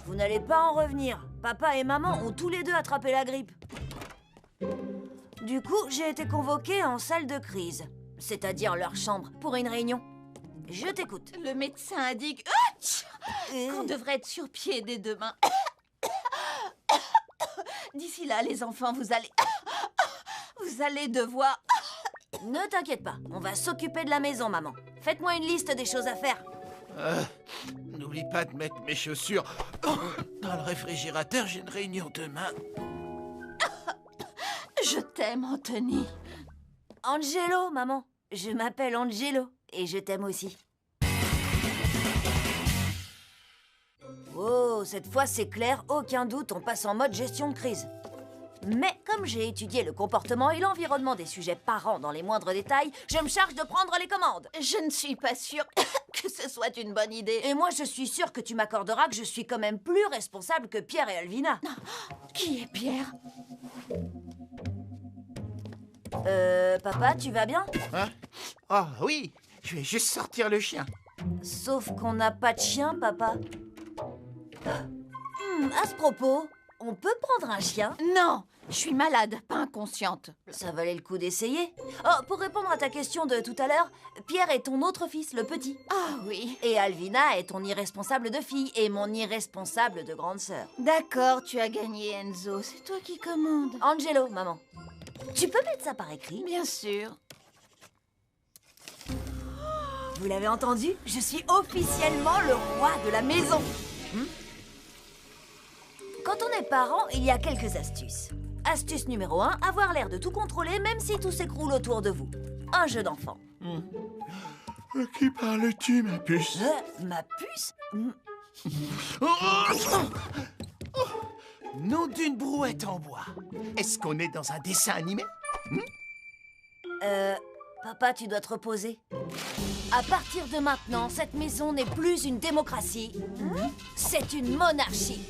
Vous n'allez pas en revenir. Papa et maman ont tous les deux attrapé la grippe. Du coup, j'ai été convoquée en salle de crise, c'est-à-dire leur chambre, pour une réunion. Je t'écoute. Le médecin indique qu'on devrait être sur pied dès demain. D'ici là, les enfants, vous allez devoir... Ne t'inquiète pas, on va s'occuper de la maison, maman. Faites-moi une liste des choses à faire. N'oublie pas de mettre mes chaussures dans le réfrigérateur, j'ai une réunion demain. Je t'aime, Anthony. Angelo, maman. Je m'appelle Angelo et je t'aime aussi. Oh, cette fois c'est clair, aucun doute, on passe en mode gestion de crise. Mais comme j'ai étudié le comportement et l'environnement des sujets parents dans les moindres détails, je me charge de prendre les commandes. Je ne suis pas sûre que ce soit une bonne idée. Et moi, je suis sûre que tu m'accorderas que je suis quand même plus responsable que Pierre et Alvina. Qui est Pierre? Papa, tu vas bien? Hein? Oh oui, je vais juste sortir le chien. Sauf qu'on n'a pas de chien, papa. À ce propos, on peut prendre un chien? Non, je suis malade, pas inconsciente. Ça valait le coup d'essayer. Oh, pour répondre à ta question de tout à l'heure, Pierre est ton autre fils, le petit. Ah oui. Et Alvina est ton irresponsable de fille et mon irresponsable de grande sœur. D'accord, tu as gagné, Enzo. C'est toi qui commandes. Angelo, maman. Tu peux mettre ça par écrit? Bien sûr. Vous l'avez entendu? Je suis officiellement le roi de la maison. Quand on est parent, il y a quelques astuces. Astuce numéro 1, avoir l'air de tout contrôler même si tout s'écroule autour de vous. Un jeu d'enfant. Qui parles-tu, ma puce? Ma puce? Nom d'une brouette en bois. Est-ce qu'on est dans un dessin animé? Papa, tu dois te reposer. À partir de maintenant, cette maison n'est plus une démocratie. C'est une monarchie.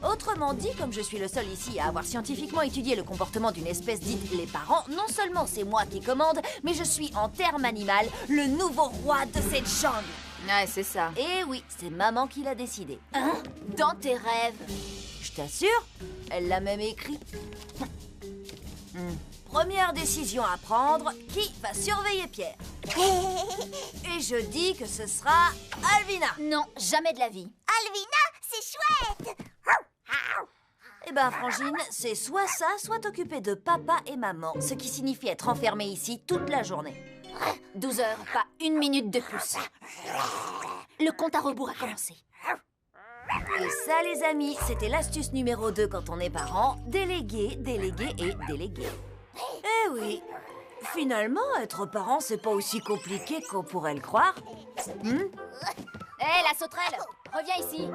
Autrement dit, comme je suis le seul ici à avoir scientifiquement étudié le comportement d'une espèce dite les parents, non seulement c'est moi qui commande, mais je suis en termes animal le nouveau roi de cette jungle. Ouais, c'est ça. Et oui, c'est maman qui l'a décidé. Hein? Dans tes rêves? Je t'assure, elle l'a même écrit. Première décision à prendre, qui va surveiller Pierre? Et je dis que ce sera Alvina. Non, jamais de la vie. Alvina, c'est chouette! Eh ben, Frangine, c'est soit ça, soit t'occuper de papa et maman, ce qui signifie être enfermé ici toute la journée. 12 heures, pas une minute de plus. Le compte à rebours a commencé. Et ça, les amis, c'était l'astuce numéro 2 quand on est parent, déléguer, déléguer et déléguer. Eh oui, finalement, être parent, c'est pas aussi compliqué qu'on pourrait le croire. Hé, la sauterelle, reviens ici.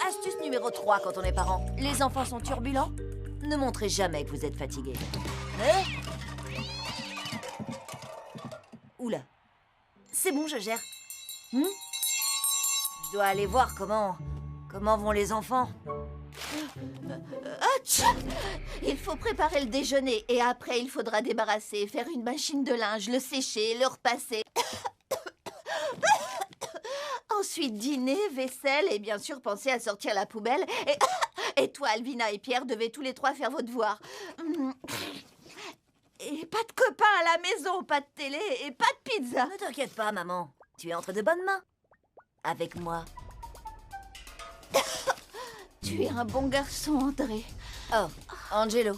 Astuce numéro 3 quand on est parent, les enfants sont turbulents. Ne montrez jamais que vous êtes fatigué. Oula, c'est bon, je gère. Je dois aller voir comment vont les enfants. Il faut préparer le déjeuner et après il faudra débarrasser, faire une machine de linge, le sécher, le repasser. Ensuite dîner, vaisselle et bien sûr penser à sortir la poubelle. Et toi, Alvina et Pierre, devez tous les trois faire vos devoirs. Et pas de copains à la maison, pas de télé et pas de pizza. Ne t'inquiète pas, maman. Tu es entre de bonnes mains. Avec moi. Tu es un bon garçon, André. Oh, Angelo.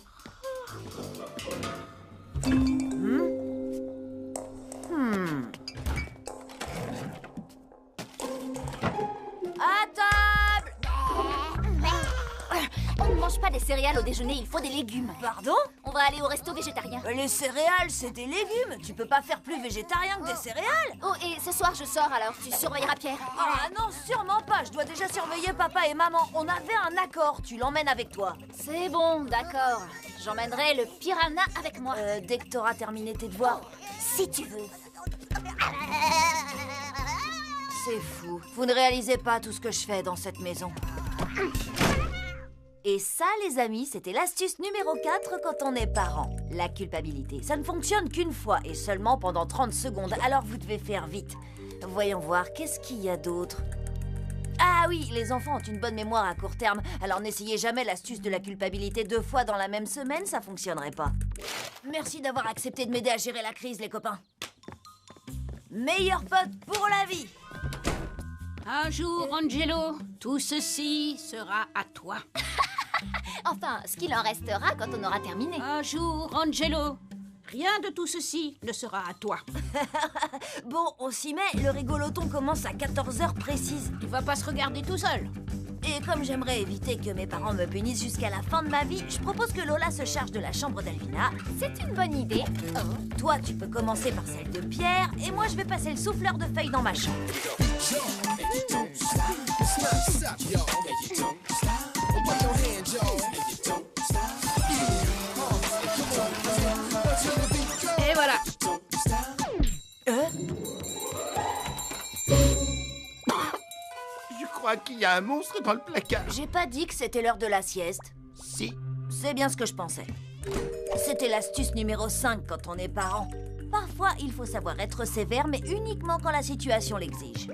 À table! On ne mange pas des céréales au déjeuner, il faut des légumes. Pardon? On va aller au resto végétarien. Les céréales, c'est des légumes. Tu peux pas faire plus végétarien que des céréales. Oh, et ce soir je sors alors, tu surveilleras Pierre. Ah non, sûrement pas. Je dois déjà surveiller papa et maman. On avait un accord. Tu l'emmènes avec toi. C'est bon, d'accord. J'emmènerai le piranha avec moi. Dès que t'auras terminé tes devoirs. Si tu veux. C'est fou. Vous ne réalisez pas tout ce que je fais dans cette maison. Et ça, les amis, c'était l'astuce numéro 4 quand on est parent. La culpabilité. Ça ne fonctionne qu'une fois et seulement pendant 30 secondes. Alors vous devez faire vite. Voyons voir, qu'est-ce qu'il y a d'autre? Ah oui, les enfants ont une bonne mémoire à court terme, alors n'essayez jamais l'astuce de la culpabilité 2 fois dans la même semaine, ça fonctionnerait pas. Merci d'avoir accepté de m'aider à gérer la crise, les copains. Meilleur pote pour la vie. Un jour, Angelo, tout ceci sera à toi. Enfin, ce qu'il en restera quand on aura terminé. Un jour, Angelo, rien de tout ceci ne sera à toi. Bon, on s'y met, le rigoloton commence à 14h précise. Il va pas se regarder tout seul. Et comme j'aimerais éviter que mes parents me punissent jusqu'à la fin de ma vie, je propose que Lola se charge de la chambre d'Alvina. C'est une bonne idée. Toi, tu peux commencer par celle de Pierre, et moi, je vais passer le souffleur de feuilles dans ma chambre. Et voilà. Je crois qu'il y a un monstre dans le placard. J'ai pas dit que c'était l'heure de la sieste. Si. C'est bien ce que je pensais. C'était l'astuce numéro 5 quand on est parent. Parfois, il faut savoir être sévère, mais uniquement quand la situation l'exige.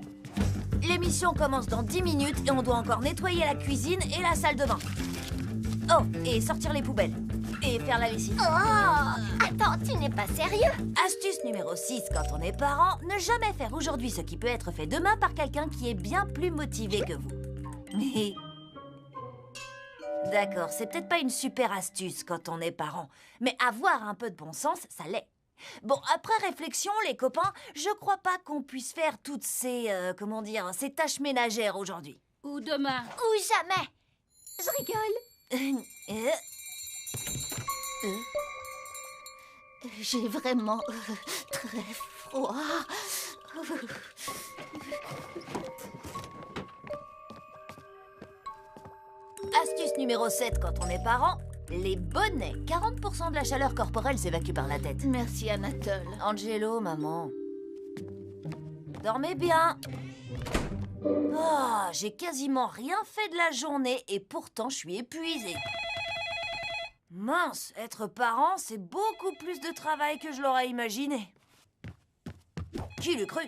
L'émission commence dans 10 minutes et on doit encore nettoyer la cuisine et la salle de bain. Oh, et sortir les poubelles. Et faire la lessive. Oh, attends, tu n'es pas sérieux? Astuce numéro 6 quand on est parent, ne jamais faire aujourd'hui ce qui peut être fait demain par quelqu'un qui est bien plus motivé que vous. Mais... D'accord, c'est peut-être pas une super astuce quand on est parent, mais avoir un peu de bon sens, ça l'est. Bon, après réflexion, les copains, je crois pas qu'on puisse faire toutes ces, ces tâches ménagères aujourd'hui. Ou demain. Ou jamais. Je rigole. J'ai vraiment très froid. Astuce numéro 7 quand on est parent, les bonnets. 40% de la chaleur corporelle s'évacue par la tête. Merci, Anatole. Angelo, maman. Dormez bien. Oh, j'ai quasiment rien fait de la journée et pourtant je suis épuisée. Mince, être parent, c'est beaucoup plus de travail que je l'aurais imaginé. Qui l'eût cru?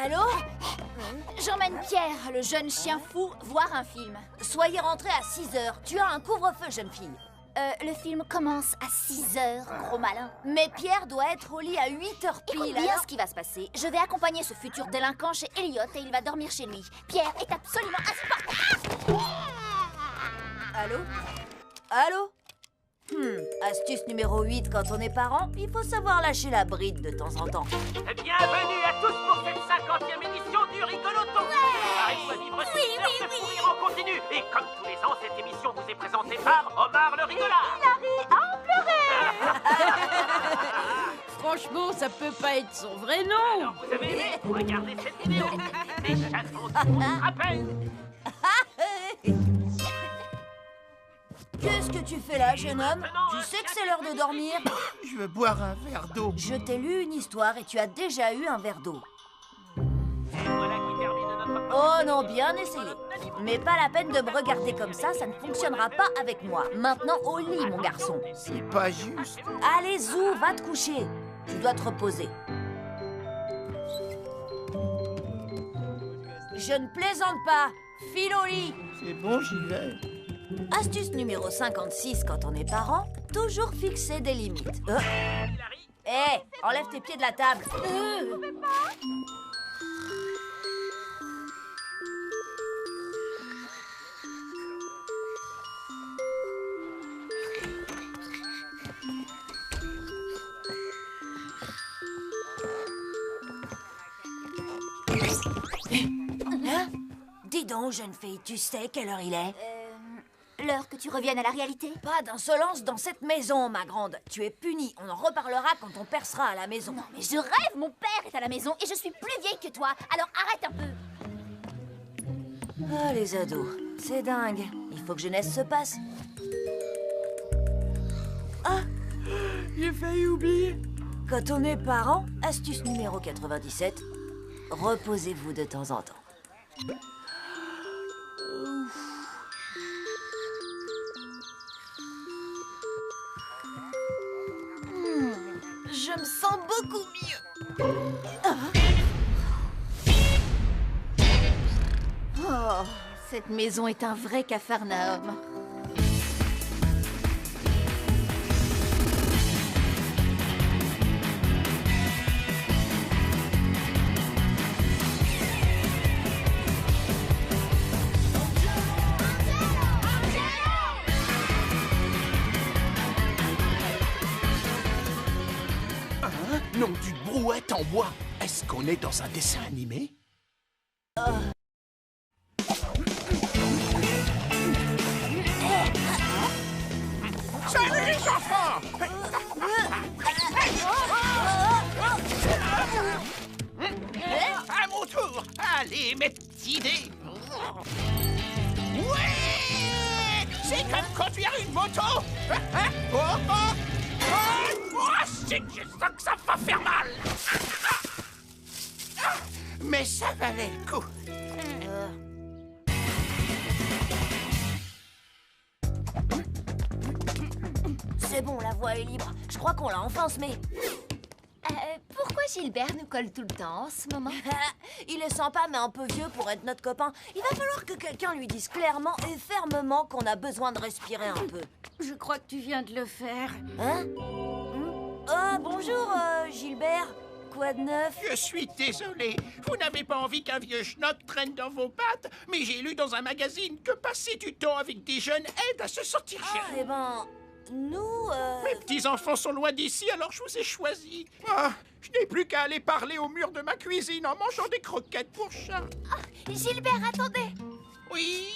Allô? J'emmène Pierre, le jeune chien fou, voir un film. Soyez rentrés à 6h. Tu as un couvre-feu, jeune fille. Le film commence à 6 heures, gros malin. Mais Pierre doit être au lit à 8h pile. Écoute bien ce qui va se passer. Je vais accompagner ce futur délinquant chez Elliot et il va dormir chez lui. Pierre est absolument insupportable. Allô? Allô? Astuce numéro 8 quand on est parent, il faut savoir lâcher la bride de temps en temps. Bienvenue à tous pour cette 50e édition du Rigoloton. Préparez-vous à vivre 6 heures de fou rire en continu. Et comme tous les ans, cette émission vous est présentée par Omar le Rigolard. Franchement, ça peut pas être son vrai nom. Alors vous avez aimé? Regardez cette vidéo. Des chansons tout le monde se rappelle. Qu'est-ce que tu fais là, jeune homme? Tu sais que c'est l'heure de dormir? Je veux boire un verre d'eau. Je t'ai lu une histoire et tu as déjà eu un verre d'eau. Et voilà qui termine notre... Oh non, bien essayé. Mais pas la peine de me regarder comme ça ne fonctionnera pas avec moi. Maintenant au lit, mon garçon. C'est pas juste. Allez, Zou, va te coucher. Tu dois te reposer. Je ne plaisante pas. File au lit. C'est bon, j'y vais. Astuce numéro 56 quand on est parent, toujours fixer des limites. Hé, enlève tes pieds de la table. Hein? Dis donc, jeune fille, tu sais quelle heure il est? L'heure que tu reviennes à la réalité. Pas d'insolence dans cette maison, ma grande. Tu es punie. On en reparlera quand on percera à la maison. Non, mais je rêve, mon père est à la maison et je suis plus vieille que toi. Alors arrête un peu. Ah, les ados. C'est dingue. Il faut que jeunesse se passe. Ah, J'ai failli oublier. quand on est parent, astuce numéro 97, reposez-vous de temps en temps. Je me sens beaucoup mieux. Cette maison est un vrai capharnaüm. Non, d'une brouette en bois. Est-ce qu'on est dans un dessin animé? Salut les enfants! À mon tour! Allez, mes petits dés! Ouais! C'est comme conduire une moto! Je sens que ça va faire mal! Mais ça valait le coup! C'est bon, la voie est libre. Je crois qu'on l'a enfin semé. Pourquoi Gilbert nous colle tout le temps en ce moment? Il est sympa, mais un peu vieux pour être notre copain. Il va falloir que quelqu'un lui dise clairement et fermement qu'on a besoin de respirer un peu. Je crois que tu viens de le faire. Hein? Oh, bonjour, Gilbert. Quoi de neuf? Je suis désolé. Vous n'avez pas envie qu'un vieux schnock traîne dans vos pattes, mais j'ai lu dans un magazine que passer du temps avec des jeunes aide à se sentir Ah, jeune. eh ben, nous, Mes petits-enfants sont loin d'ici, alors je vous ai choisi. Ah, je n'ai plus qu'à aller parler au mur de ma cuisine en mangeant des croquettes pour chat. Gilbert, attendez! Oui?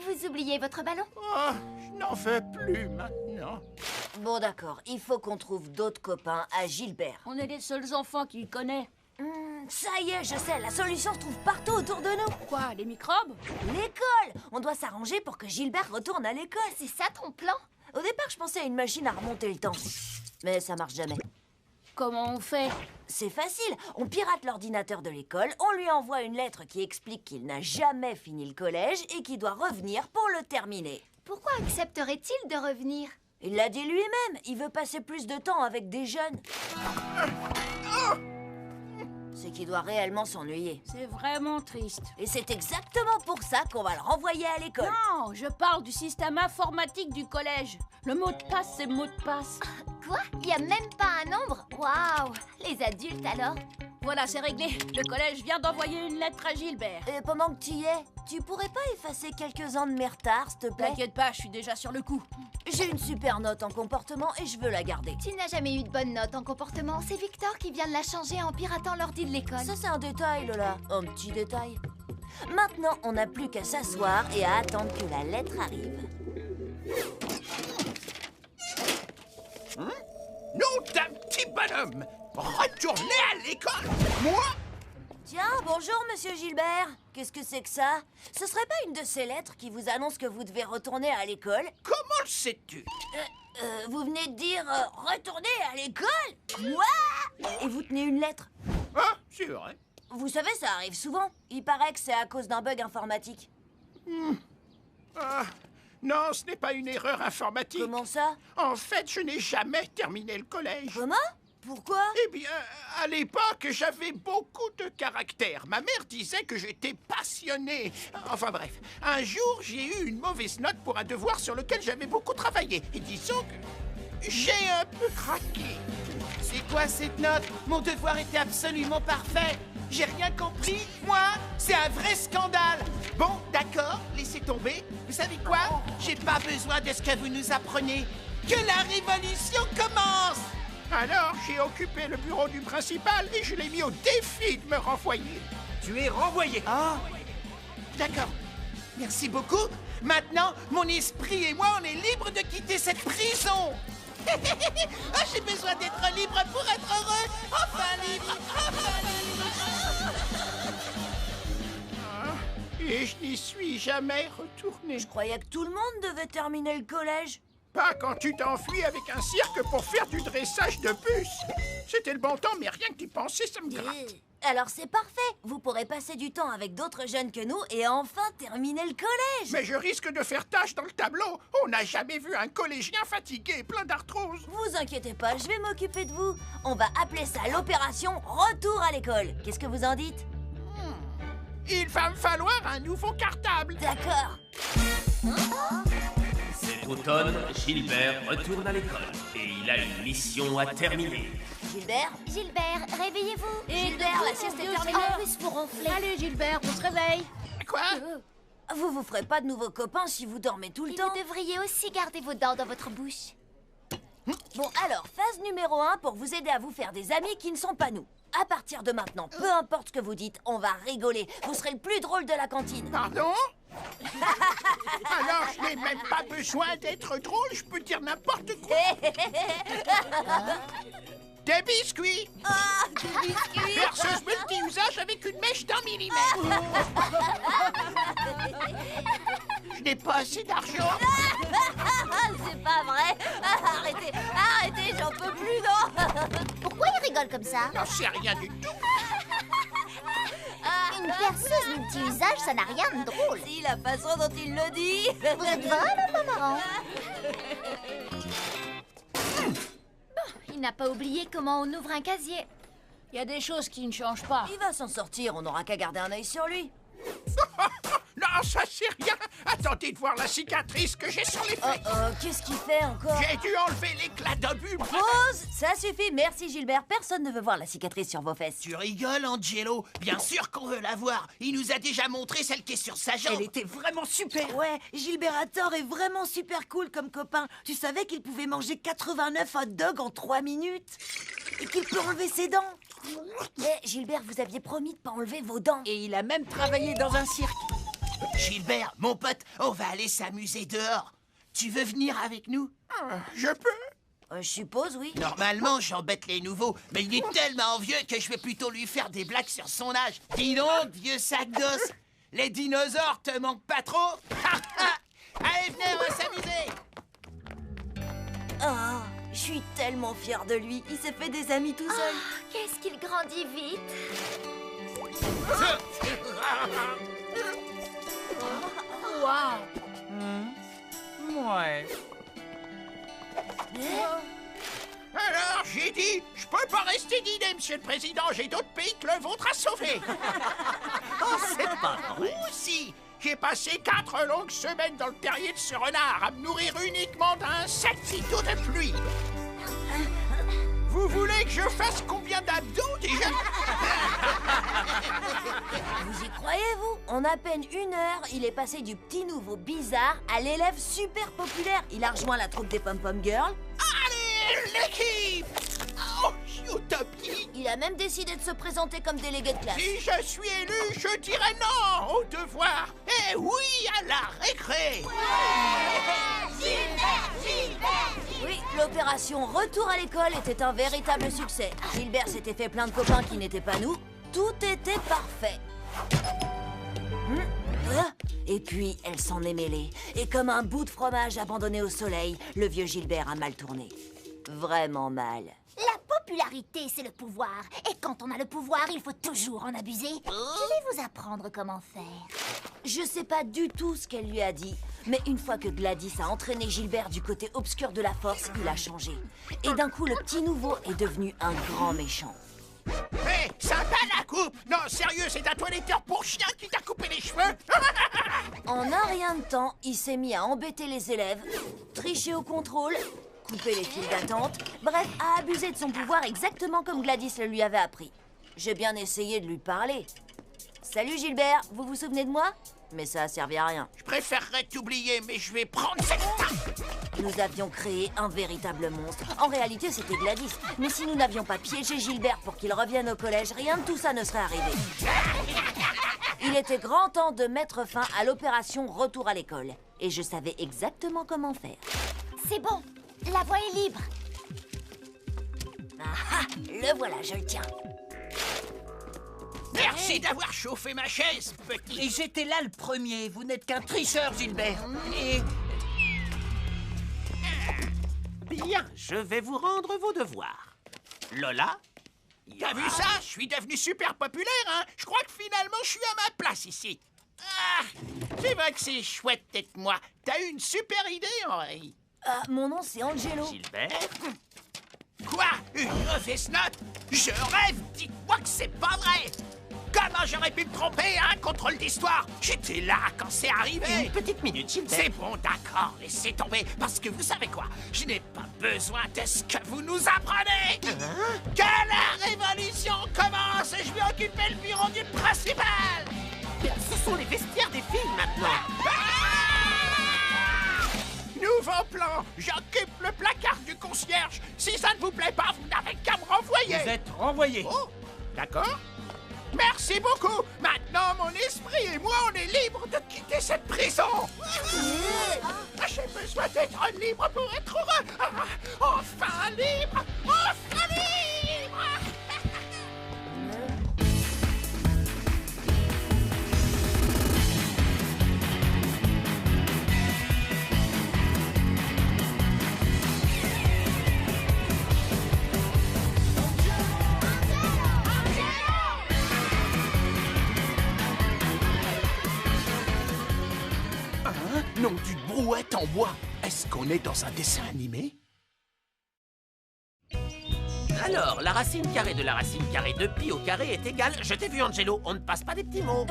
Vous oubliez votre ballon? Oh, je n'en veux plus maintenant. Bon, d'accord. Il faut qu'on trouve d'autres copains à Gilbert. On est les seuls enfants qu'il connaît. Ça y est, je sais, la solution se trouve partout autour de nous. Quoi, les microbes? L'école! On doit s'arranger pour que Gilbert retourne à l'école. C'est ça ton plan? Au départ, je pensais à une machine à remonter le temps. Mais ça marche jamais. Comment on fait? C'est facile. On pirate l'ordinateur de l'école, on lui envoie une lettre qui explique qu'il n'a jamais fini le collège et qu'il doit revenir pour le terminer. Pourquoi accepterait-il de revenir? Il l'a dit lui-même, il veut passer plus de temps avec des jeunes. C'est qu'il doit réellement s'ennuyer. C'est vraiment triste. Et c'est exactement pour ça qu'on va le renvoyer à l'école. Non, je parle du système informatique du collège. Le mot de passe, c'est mot de passe. Quoi? Il y a même pas un nombre? Waouh! Les adultes alors? Voilà, c'est réglé. Le collège vient d'envoyer une lettre à Gilbert. Et pendant que tu y es, tu pourrais pas effacer quelques-uns de mes retards, s'il te plaît? T'inquiète pas, je suis déjà sur le coup. J'ai une super note en comportement et je veux la garder. Tu n'as jamais eu de bonne note en comportement. C'est Victor qui vient de la changer en piratant l'ordi de l'école. Ça, c'est un détail, Lola. Un petit détail. Maintenant, on n'a plus qu'à s'asseoir et à attendre que la lettre arrive. Nom d'un petit bonhomme! Retournez à l'école! Moi? Tiens, bonjour, monsieur Gilbert. Qu'est-ce que c'est que ça? Ce serait pas une de ces lettres qui vous annonce que vous devez retourner à l'école? Comment le sais-tu? Vous venez de dire retourner à l'école? Quoi? Et vous tenez une lettre? Ah, c'est vrai. Vous savez, ça arrive souvent. Il paraît que c'est à cause d'un bug informatique. Ah, non, ce n'est pas une erreur informatique. Comment ça? En fait, je n'ai jamais terminé le collège. Comment? Pourquoi? Eh bien, à l'époque, j'avais beaucoup de caractère. Ma mère disait que j'étais passionné. Enfin bref, un jour, j'ai eu une mauvaise note pour un devoir sur lequel j'avais beaucoup travaillé. Et disons que j'ai un peu craqué. C'est quoi cette note? Mon devoir était absolument parfait. J'ai rien compris, moi. C'est un vrai scandale. Bon, d'accord, laissez tomber. Vous savez quoi? J'ai pas besoin de ce que vous nous apprenez. Que la révolution commence! Alors, j'ai occupé le bureau du principal et je l'ai mis au défi de me renvoyer. Tu es renvoyé. Ah, d'accord. Merci beaucoup. Maintenant, mon esprit et moi, on est libres de quitter cette prison. Ah, j'ai besoin d'être libre pour être heureux. Enfin libre, enfin libre. Et je n'y suis jamais retourné. Je croyais que tout le monde devait terminer le collège. Pas quand tu t'enfuis avec un cirque pour faire du dressage de puces. C'était le bon temps, mais rien que d'y penser, ça me gratte. Alors c'est parfait. Vous pourrez passer du temps avec d'autres jeunes que nous et enfin terminer le collège. Mais je risque de faire tache dans le tableau. On n'a jamais vu un collégien fatigué, plein d'arthrose. Vous inquiétez pas, je vais m'occuper de vous. On va appeler ça l'opération Retour à l'école. Qu'est-ce que vous en dites? il va me falloir un nouveau cartable. D'accord. Cet automne, Gilbert retourne à l'école et il a une mission à terminer. Gilbert? Gilbert, réveillez-vous. Gilbert, la sieste est terminée. En plus, vous ronflez. Allez, Gilbert, on se réveille. Quoi? Vous vous ferez pas de nouveaux copains si vous dormez tout le Et temps. vous devriez aussi garder vos dents dans votre bouche. Bon, alors, phase numéro 1 pour vous aider à vous faire des amis qui ne sont pas nous. À partir de maintenant, peu importe ce que vous dites, on va rigoler. Vous serez le plus drôle de la cantine. Pardon? Alors, je n'ai même pas besoin d'être drôle, je peux dire n'importe quoi. Des biscuits! Ah, des biscuits! Perceuse multi-usage avec une mèche d'un millimètre. Je n'ai pas assez d'argent. C'est pas vrai! Arrêtez, arrêtez, j'en peux plus, non! Pourquoi il rigole comme ça? J'en sais rien du tout. Une perceuse multi-usage, ça n'a rien de drôle. Si, la façon dont il le dit! Vous êtes vraiment pas marrant. Il n'a pas oublié comment on ouvre un casier. Il y a des choses qui ne changent pas. Il va s'en sortir, on n'aura qu'à garder un œil sur lui. Non, ça c'est rien. Attendez de voir la cicatrice que j'ai sur les fesses. Qu'est-ce qu'il fait encore? J'ai dû enlever l'éclat d'obus. Pause! Ça suffit, merci Gilbert. Personne ne veut voir la cicatrice sur vos fesses. Tu rigoles, Angelo? Bien sûr qu'on veut la voir. Il nous a déjà montré celle qui est sur sa jambe. Elle était vraiment super. Ouais, Gilbert Hator est vraiment super cool comme copain. Tu savais qu'il pouvait manger 89 hot dogs en 3 minutes? Et qu'il peut enlever ses dents? Mais Gilbert, vous aviez promis de pas enlever vos dents. Et il a même travaillé dans un cirque. Gilbert, mon pote, on va aller s'amuser dehors. Tu veux venir avec nous? Je peux? Je suppose, oui. Normalement, j'embête les nouveaux, mais il est tellement vieux que je vais plutôt lui faire des blagues sur son âge. Dis donc, vieux sac d'os, les dinosaures te manquent pas trop? Allez, venez, on va s'amuser. Ah, je suis tellement fière de lui. Il s'est fait des amis tout seul. Qu'est-ce qu'il grandit vite. Ouais. Alors, j'ai dit, je peux pas rester dîner, monsieur le président. J'ai d'autres pays que le vôtre à sauver. Oh, c'est pas vrai. Aussi, j'ai passé 4 longues semaines dans le terrier de ce renard à me nourrir uniquement d'insectito de pluie. Vous voulez que je fasse combien d'abdos déjà? Vous y croyez, vous? En à peine 1 heure, il est passé du petit nouveau bizarre à l'élève super populaire. Il a rejoint la troupe des Pom-Pom Girls. Allez, l'équipe! Oh, utopie! Il a même décidé de se présenter comme délégué de classe. Si je suis élu, je dirai non au devoir et oui à la récré. Oui, l'opération Retour à l'école était un véritable succès. Gilbert s'était fait plein de copains qui n'étaient pas nous. Tout était parfait. Et puis, elle s'en est mêlée. Et comme un bout de fromage abandonné au soleil, le vieux Gilbert a mal tourné. Vraiment mal. La popularité, c'est le pouvoir. Et quand on a le pouvoir, il faut toujours en abuser. Je vais vous apprendre comment faire. Je sais pas du tout ce qu'elle lui a dit, mais une fois que Gladys a entraîné Gilbert du côté obscur de la force, il a changé. Et d'un coup, le petit nouveau est devenu un grand méchant. Hé, sympa la coupe! Non, sérieux, c'est un toiletteur pour chien qui t'a coupé les cheveux? En un rien de temps, il s'est mis à embêter les élèves, tricher au contrôle, couper les files d'attente, bref, à abuser de son pouvoir exactement comme Gladys le lui avait appris. J'ai bien essayé de lui parler. Salut Gilbert, vous vous souvenez de moi? Mais ça a servi à rien. Je préférerais t'oublier, mais je vais prendre cette tape. Nous avions créé un véritable monstre. En réalité, c'était Gladys. Mais si nous n'avions pas piégé Gilbert pour qu'il revienne au collège, rien de tout ça ne serait arrivé. Il était grand temps de mettre fin à l'opération Retour à l'école. Et je savais exactement comment faire. C'est bon, la voie est libre. Ah, le voilà, je le tiens. Merci d'avoir chauffé ma chaise, petit. Et j'étais là le premier. Vous n'êtes qu'un tricheur, Gilbert. Et Bien, je vais vous rendre vos devoirs. Lola? T'as vu ça? Je suis devenu super populaire, hein? Je crois que finalement, je suis à ma place ici. Ah, c'est vrai que c'est chouette d'être moi. T'as eu une super idée, Henri. Mon nom, c'est Angelo. Gilbert? Quoi? Une mauvaise note? Je rêve? Dites-moi que c'est pas vrai! Comment comment j'aurais pu me tromper, hein? Contrôle d'histoire. J'étais là quand c'est arrivé. Une petite minute, Gilbert. C'est bon, d'accord, laissez tomber. Parce que vous savez quoi? Je n'ai pas besoin de ce que vous nous apprenez. Que la révolution commence et je vais occuper le bureau du principal. Ce sont les vestiaires des filles maintenant. Nouveau plan. J'occupe le placard du concierge. Si ça ne vous plaît pas, vous n'avez qu'à me renvoyer. Vous êtes renvoyé. Oh, d'accord. Merci beaucoup. Maintenant, mon esprit et moi, on est libres de quitter cette prison. J'ai besoin d'être libre pour être heureux. Enfin libre. Enfin libre. Nom d'une brouette en bois. Est-ce qu'on est dans un dessin animé? Alors, la racine carrée de la racine carrée de pi au carré est égale... Je t'ai vu, Angelo, on ne passe pas des petits mots.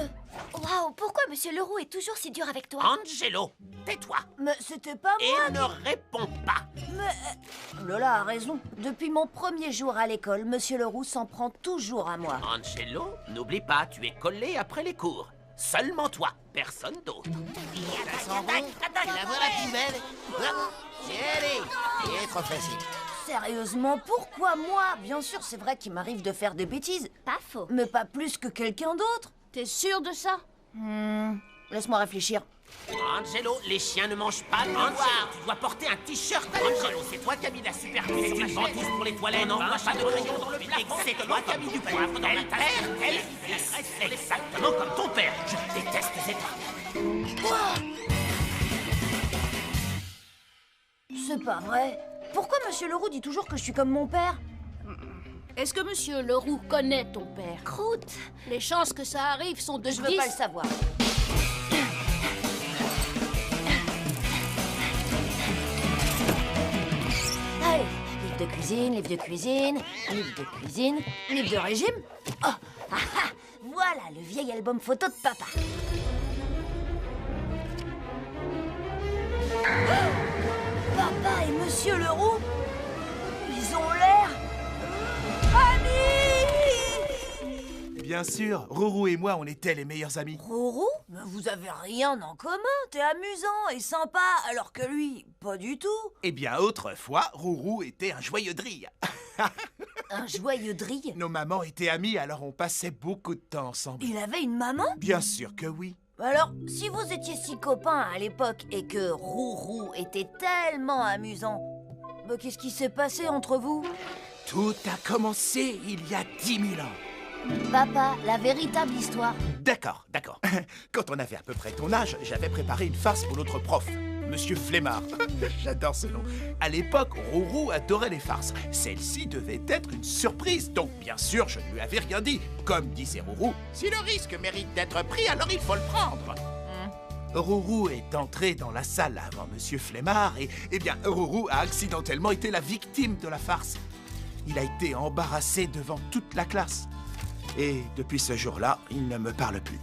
Waouh, pourquoi Monsieur Leroux est toujours si dur avec toi? Angelo, tais-toi Mais c'était pas moi. et ne réponds pas. Lola a raison. Depuis mon premier jour à l'école, Monsieur Leroux s'en prend toujours à moi. Angelo, n'oublie pas, tu es collé après les cours. Seulement toi, personne d'autre. La voilà poubelle. Allez, il est trop facile. Sérieusement, pourquoi moi? Bien sûr, c'est vrai qu'il m'arrive de faire des bêtises, Pas faux. mais pas plus que quelqu'un d'autre. T'es sûr de ça? Laisse-moi réfléchir. Angelo, les chiens ne mangent pas de noir. Tu dois porter un t-shirt. Angelo, c'est toi qui as mis la super c'est une ventouse pour les toilettes. On n'envoie pas de crayon dans le plafond. C'est toi qui as mis du poivre dans la tasse. Elle, exactement comme ton père. Je déteste ces trucs. C'est pas vrai. Pourquoi Monsieur Leroux dit toujours que je suis comme mon père? Est-ce que Monsieur Leroux connaît ton père? Croûte. Les chances que ça arrive sont de Je veux 10. pas le savoir. Allez, livre de cuisine, livre de cuisine, livre de cuisine, livre de régime. Oh, voilà le vieil album photo de papa. Papa et Monsieur Leroux, ils ont l'air amis. Bien sûr, Rourou et moi, on était les meilleurs amis. Rourou? Mais vous avez rien en commun. T'es amusant et sympa, alors que lui, pas du tout. Eh bien, autrefois, Rourou était un joyeux drille. Un joyeux drille. Nos mamans étaient amies, alors on passait beaucoup de temps ensemble. Il avait une maman? Bien sûr que oui. Alors, si vous étiez si copains à l'époque et que Rourou était tellement amusant, bah, qu'est-ce qui s'est passé entre vous? Tout a commencé il y a 10 000 ans. Papa, la véritable histoire. D'accord, d'accord. Quand on avait à peu près ton âge, j'avais préparé une farce pour notre prof, Monsieur Flemmard. J'adore ce nom. À l'époque, Rourou adorait les farces. Celle-ci devait être une surprise, donc bien sûr, je ne lui avais rien dit. Comme disait Rourou, si le risque mérite d'être pris, alors il faut le prendre. Rourou est entré dans la salle avant Monsieur Flemmard et, eh bien, Rourou a accidentellement été la victime de la farce. Il a été embarrassé devant toute la classe. Et depuis ce jour-là, il ne me parle plus.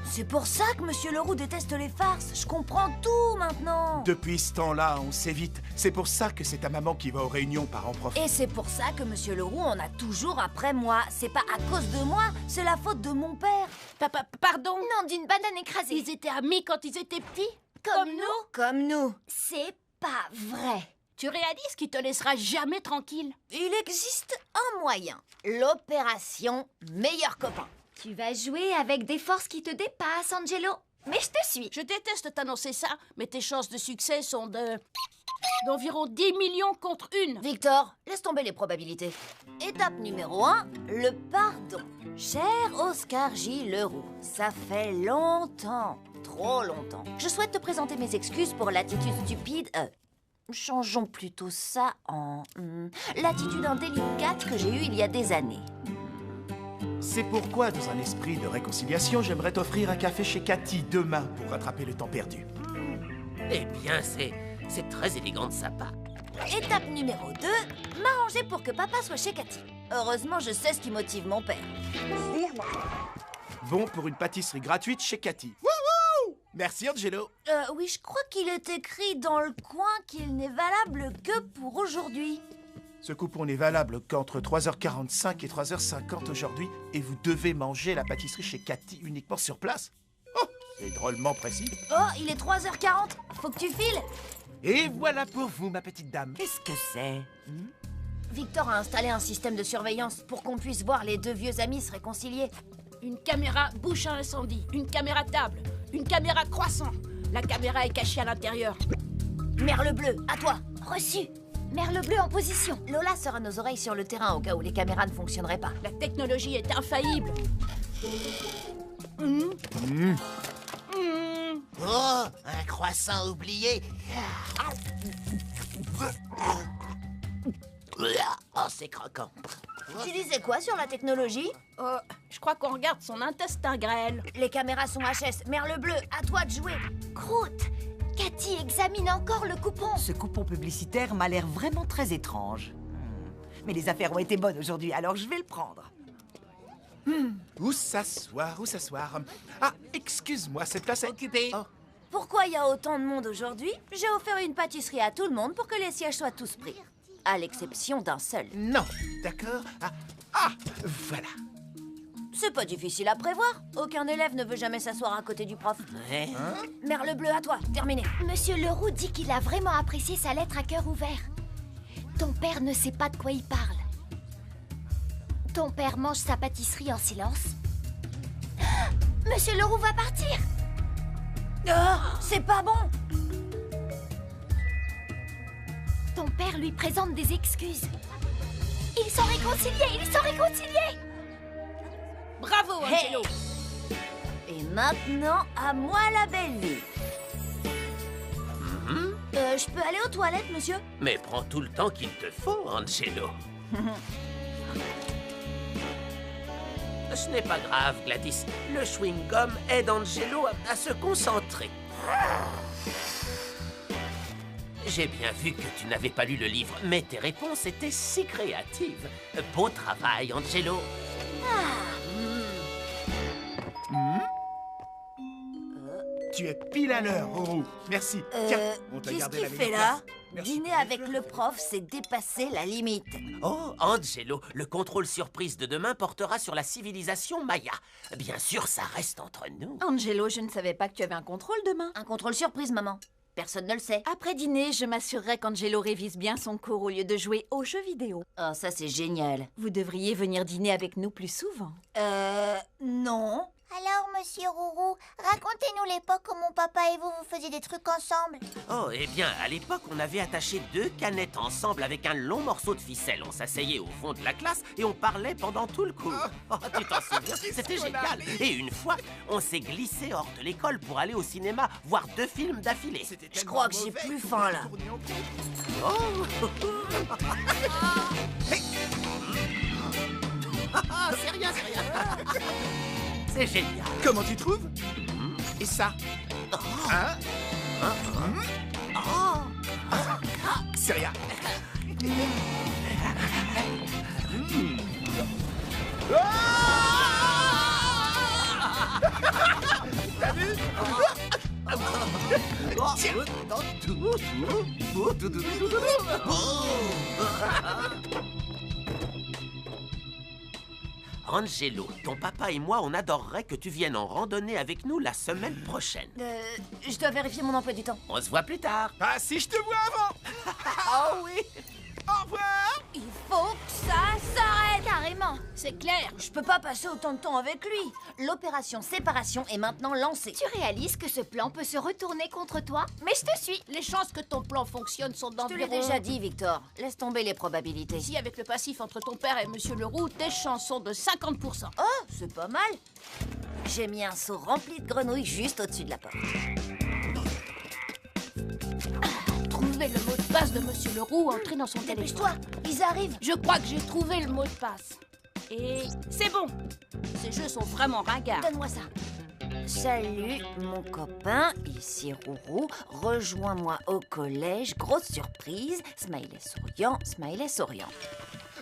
C'est pour ça que Monsieur Leroux déteste les farces. Je comprends tout maintenant. Depuis ce temps-là, on s'évite. C'est pour ça que c'est ta maman qui va aux réunions parents-prof. Et c'est pour ça que Monsieur Leroux en a toujours après moi. C'est pas à cause de moi, c'est la faute de mon père. Papa, pardon? Non, d'une banane écrasée. Ils étaient amis quand ils étaient petits? Comme nous. Comme nous. C'est pas vrai. Tu réalises qu'il te laissera jamais tranquille? Il existe un moyen. L'opération Meilleur Copain. Tu vas jouer avec des forces qui te dépassent, Angelo. Mais je te suis. Je déteste t'annoncer ça, mais tes chances de succès sont d'environ 10 millions contre 1. Victor, laisse tomber les probabilités. Étape numéro 1, le pardon. Cher Oscar J. Leroux, ça fait longtemps, trop longtemps. Je souhaite te présenter mes excuses pour l'attitude stupide... changeons plutôt ça en... l'attitude indélicate que j'ai eue il y a des années. C'est pourquoi, dans un esprit de réconciliation, j'aimerais t'offrir un café chez Cathy demain pour rattraper le temps perdu. Eh bien, c'est très élégant de sa part. Étape numéro 2, m'arranger pour que papa soit chez Cathy. Heureusement, je sais ce qui motive mon père. vont pour une pâtisserie gratuite chez Cathy. Wouhou! Merci, Angelo. Oui, je crois qu'il est écrit dans le coin qu'il n'est valable que pour aujourd'hui. Ce coupon n'est valable qu'entre 3h45 et 3h50 aujourd'hui, et vous devez manger la pâtisserie chez Cathy uniquement sur place. Oh, c'est drôlement précis. Oh, il est 3h40. Faut que tu files. Et voilà pour vous, ma petite dame. Qu'est-ce que c'est? Victor a installé un système de surveillance pour qu'on puisse voir les deux vieux amis se réconcilier. Une caméra bouche à incendie, une caméra table, une caméra croissant. La caméra est cachée à l'intérieur. Merle bleu, à toi. Reçu. Merle bleu en position. Lola sera nos oreilles sur le terrain au cas où les caméras ne fonctionneraient pas. La technologie est infaillible. Oh, un croissant oublié. Oh, c'est croquant. Tu disais quoi sur la technologie? Je crois qu'on regarde son intestin grêle. Les caméras sont HS. Merle bleu, à toi de jouer. Croûte. Cathy examine encore le coupon. Ce coupon publicitaire m'a l'air vraiment très étrange. Mais les affaires ont été bonnes aujourd'hui, alors je vais le prendre. Où s'asseoir, où s'asseoir? Ah, excuse-moi, cette place est Occupé. Oh. Pourquoi il y a autant de monde aujourd'hui? J'ai offert une pâtisserie à tout le monde pour que les sièges soient tous pris. À l'exception d'un seul. Non, d'accord. Ah, voilà. C'est pas difficile à prévoir. Aucun élève ne veut jamais s'asseoir à côté du prof. Ouais. Merle bleu, à toi. Terminé. Monsieur Leroux dit qu'il a vraiment apprécié sa lettre à cœur ouvert. Ton père ne sait pas de quoi il parle. Ton père mange sa pâtisserie en silence. Ah, Monsieur Leroux va partir. Oh, c'est pas bon. Ton père lui présente des excuses. Ils sont réconciliés, ils sont réconciliés. Bravo, Angelo. Et maintenant, à moi la belle vie. Je peux aller aux toilettes, monsieur? Mais prends tout le temps qu'il te faut, Angelo. Ce n'est pas grave, Gladys. Le chewing-gum aide Angelo à se concentrer. J'ai bien vu que tu n'avais pas lu le livre, mais tes réponses étaient si créatives. Beau travail, Angelo. Tu es pile à l'heure, Rourou. Merci. Tiens, on t'a Qu'est-ce gardé qu'il la fait meilleure là? place. Merci Dîner pour les avec fleurs. le prof, c'est dépasser la limite. Oh, Angelo, le contrôle surprise de demain portera sur la civilisation Maya. Bien sûr, ça reste entre nous. Angelo, je ne savais pas que tu avais un contrôle demain. Un contrôle surprise, maman. Personne ne le sait. Après dîner, je m'assurerai qu'Angelo révise bien son cours au lieu de jouer aux jeux vidéo. Oh, ça c'est génial. Vous devriez venir dîner avec nous plus souvent. Non. Alors, monsieur Rourou, racontez-nous l'époque où mon papa et vous faisiez des trucs ensemble. Oh, eh bien, à l'époque, on avait attaché 2 canettes ensemble avec un long morceau de ficelle. On s'asseyait au fond de la classe et on parlait pendant tout le cours. Oh, tu t'en souviens? C'était génial. Et une fois, on s'est glissé hors de l'école pour aller au cinéma voir 2 films d'affilée. C'était Je tellement crois que j'ai mauvais plus qu'on faim, est là. retourné en cours. C'est rien, c'est rien. C'est génial. Comment tu trouves? Et ça? Hein? C'est rien. T'as vu? Tiens. Angelo, ton papa et moi, on adorerait que tu viennes en randonnée avec nous la semaine prochaine. Je dois vérifier mon emploi du temps. On se voit plus tard. Ah, si je te vois avant. Oh oui. Au revoir. Il faut que ça s'arrête. Carrément. C'est clair. Je peux pas passer autant de temps avec lui. L'opération séparation est maintenant lancée. Tu réalises que ce plan peut se retourner contre toi? Mais je te suis. Les chances que ton plan fonctionne sont Je te l'ai d'environ... déjà dit, Victor. Laisse tomber les probabilités. Ici, avec le passif entre ton père et Monsieur Leroux, tes chances sont de 50%. Oh, c'est pas mal. J'ai mis un seau rempli de grenouilles juste au-dessus de la porte. Trouver le mot de passe de Monsieur Leroux entré dans son téléphone. Dépêche-toi, ils arrivent. Je crois que j'ai trouvé le mot de passe. Et c'est bon. Ces jeux sont vraiment ringards. Donne-moi ça. Salut, mon copain, ici Rourou. Rejoins-moi au collège. Grosse surprise. Smiley souriant, smiley souriant.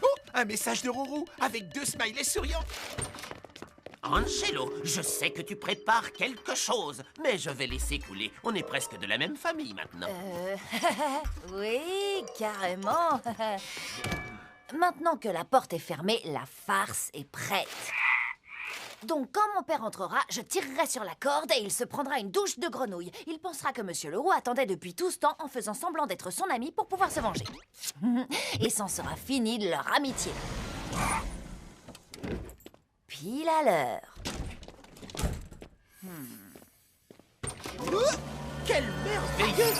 Oh, un message de Rourou avec 2 smileys souriants. Angelo, je sais que tu prépares quelque chose, mais je vais laisser couler. On est presque de la même famille maintenant. Oui, carrément. Maintenant que la porte est fermée, la farce est prête. Donc, quand mon père entrera, je tirerai sur la corde et il se prendra une douche de grenouille. Il pensera que Monsieur Leroux attendait depuis tout ce temps en faisant semblant d'être son ami pour pouvoir se venger. Et c'en sera fini de leur amitié. Pile à l'heure. Quelle merveilleuse...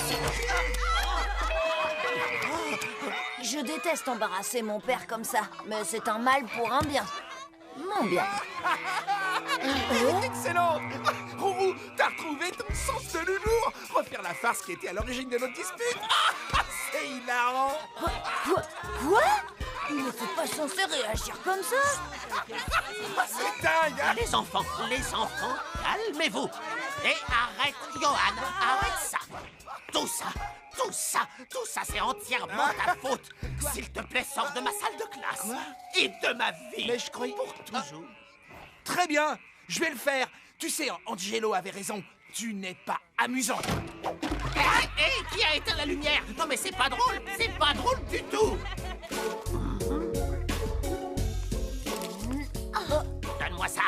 Je déteste embarrasser mon père comme ça, mais c'est un mal pour un bien. Mon bien. Excellent! Rourou, t'as retrouvé ton sens de l'humour! Refaire la farce qui était à l'origine de notre dispute! C'est hilarant! Quoi? Il n'était pas censé réagir comme ça. C'est dingue, hein? Les enfants, calmez-vous. Et arrête, Johan, arrête ça. Tout ça, c'est entièrement ta faute. S'il te plaît, sors de ma salle de classe. Et de ma vie. Mais je croyais... Pour toujours. Très bien, je vais le faire. Tu sais, Angelo avait raison. Tu n'es pas amusant. Hé, qui a éteint la lumière? Non mais c'est pas drôle du tout. Donne-moi ça.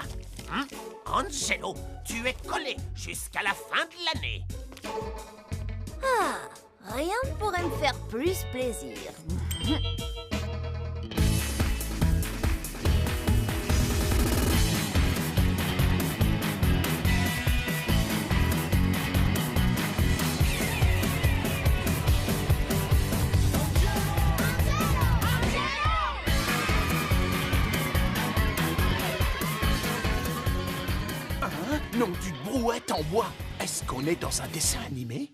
Angelo, tu es collé jusqu'à la fin de l'année. Rien ne pourrait me faire plus plaisir. Non, d'une brouette en bois. Est-ce qu'on est dans un dessin animé?